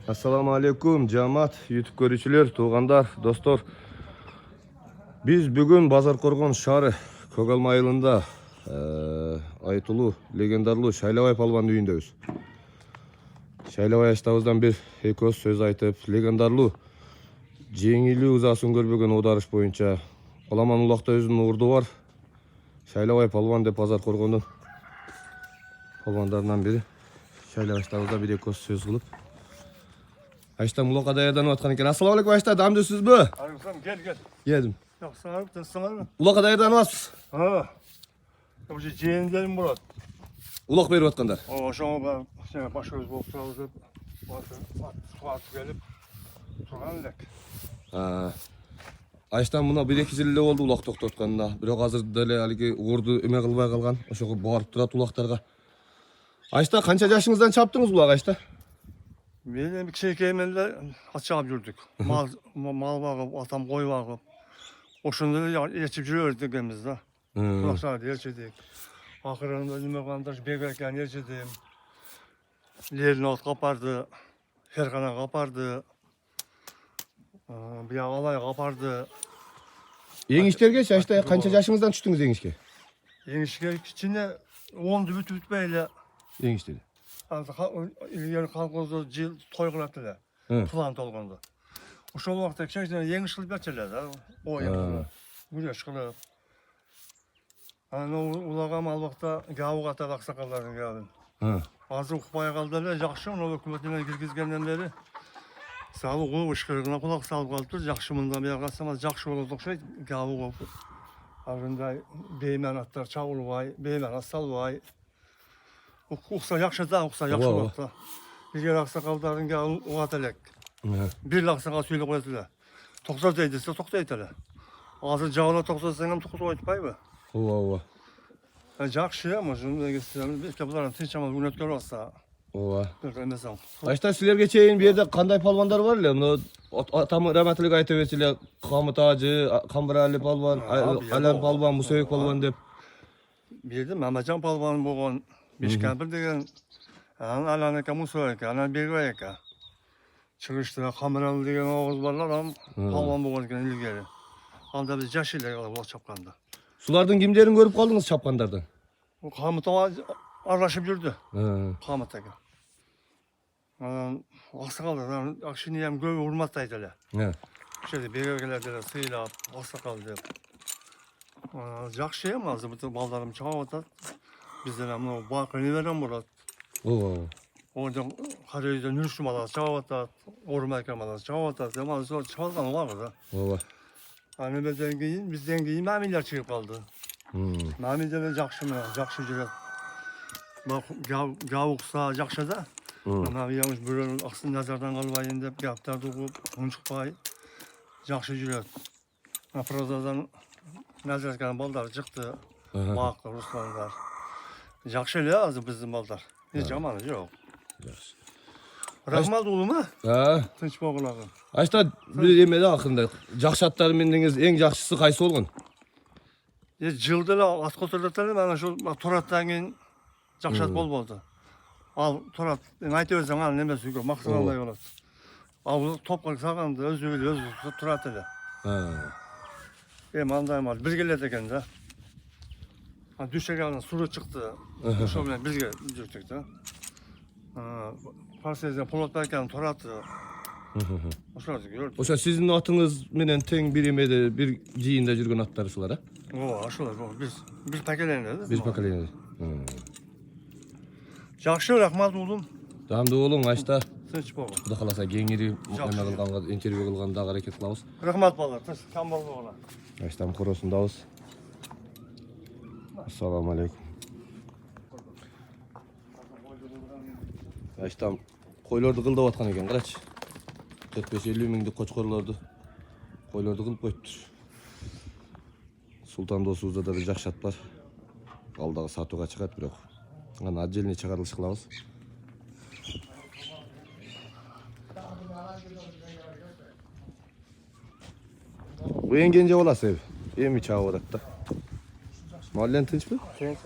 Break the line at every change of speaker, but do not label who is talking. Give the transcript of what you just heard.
Assalamu alaikum jamat, YouTube görüşçüler, tuğandar, dostlar. Biz bugün Bazarkorgon şahri Kogalma ayılında aytulu, legendarlı Şaylabay palvan düğündeyiz. Şaylabay aştağızdan bir ekoz söz aytıp, legendarlı jеңили uzaсын көрбөгөн одарыш боюнча Аламан улакта өзүнүн урду бар. Şaylabay palvan деп Bazarkorгондун palvanдарынан бири. Şaylabay aştağızda bir ekoz söz kılıp. Ayştam ulaka dayadan atkan eкен. Assalamu alaikum Ayşta, damdısınız mı?
Aleyküm gel.
Geldim.
Yok sana sana mı?
Ulaka dayadan atsız.
Ha. Bu şey jeğinlerim Murat.
Ulak berip atkandar.
O şuna ben başıyoruz bu sırada. Suat gelip turganlık.
Ha. Ayştam buna 1-2 yıl oldu ulak toktotkanına. Biroq azır dele haligi uğurdu eme kılbay kalgan. Oşoga barıp turat ulaktarga. Ayşta kança yaşыңızdan çaptınız ulak Ayşta?
Benim bir şey kemenler açıp yürüdük. Mal bağıp, atam koy bağıp. O şunda geçip yürüyoruz dikemizde. Kulaklar yerçedik. Akırında nime kandaş beberken yerçedim. Lerini ot kapardı. Herkana kapardı. Bir alay kapardı.
Yengişterge Ayşta kança yaşыңızdan düştünüz yengişke?
Yengişke içinde 10 bütmeyle.
Yengişteri.
İlgili kalkızda jil toy kılattılar. Plan tolgundu. O şu vakti şeyden yeni şılıp geçerlerdi. O yapıda. Buraya çıkılıp. Hani ulagam alvaqta gavuq atar aksakalların geldim. Azı ukbaya kaldılar. Жақшы onu hükümetine girgizgenden beri. Sağlı kulu ışkırığına kulak salıp kaldılar. Жақшы mından bir yakastamaz. Жақшы olurduk şey gavuq olup. Arında beymen atlar çağıl vay. Beymen asal vay. Uqsa yaxşı da, uqsa yaxşı olaqda. Bilger aksakalların gelin uğatalak. Bir laksaka söyle koyatular. Toqsa deydiyse toqsa eytala. Azı cağına toqsa senem toqsa oytpay mı?
Ova.
Жақшы ama şunu geçtirelim. Belki bunların tinçamaz ünetker olsa.
Ova.
Bilmesem.
Ayşta sizlerge çeyin bir yerde kanday palvanlar var ya. Bunu atamı rahmetlik aytıp ettiler. Kamıt Ağacı, Kambırali palvan, Alem palvan, Musevik palvan dep.
Bildim Mehmetcan palvanın boğan. Beşkempir degen. Alaneka Musevik, alan Begayeka. Çıkıştı Kamıralı degen oğuz varlar ama palvan boğan eken ilgili. Anda biz yaş ile o çapkanda.
Sulardan kimlerini görüp kaldınız çapkandardan?
O Kamıt araşıp yürüdü. Kamıt eken. Aksakallar, akşini hem göğü vurmaktaydılar. Şöyle Begaykeler sıyla, aksakal deyip. Жақшы ama azı bütün ballarım çıkıp atar. Bizden ama bakını veren Murat. Oradan Karayüz'den nürüşüm atar, çıkıp atar. Ormayken atar, çıkıp atar. Ama sonra çıkardan var da. Hani bizden keyin mamiller çıkıp kaldı. Mamiller жақшы mı? Жақшы жүрek. Bak gavuqsa жақшы da. Ama yanlış böyle aksın nazardan kalbayın deyip yaptardı bu unçukpay. Жақшы жүрek. Prozadan nazardan ballar çıktı. Bak Ruslanlar. Жақшы ele azı bizim ballar. Hiç amanı yok. Rahmat oğlum ha? Tinç boğulağın.
Ayşta bir yemede akında. Jakşatları mendiniz en jakşısı kaysı olgun?
Жылдыла at koturlatlar bana şu Torat'tan keyin jakşat bol oldu. Al Torat, aytı özden al neme sügü, maksadalay olat. Al toprak sağandı, özü Torat ele. Mandayım al, birgelet eken de. Düşek alın, suru çıktı. Şu bilen birge düştük de. Parsiyazdan Polat Berkan'ın Torat'ı. Oşardı gördüm.
Oşa sizin atınız menen teң bir yemede bir jiyinde жүрген atları sulara?
Aşılar, biz pakelenedi.
Bir pakelenedi.
Жақшы, rahmat oğlum.
Damdı oğlum Ayşta.
Tinç boğul.
Kuda kalasa kеңири muhtemel kılganга interview kılganda hareket kılabız.
Rahmat balar, tinç kambal boğula.
Ayştam korosundabız. Assalamu alaikum. Ayştam koylardı kıldap atkan eken, qaraç. 45-50 minglik koçkorlardı. Koylardı kılıp koyuptur. Sultan dosubuzda da jakşat бар. Aldağı satuğa çıkat biroq. Ana отдельный чыгарылыш кылабыз. Bu en gence olası ev. Emi çağı odatta. Mahallen tinç mi?
Tinç.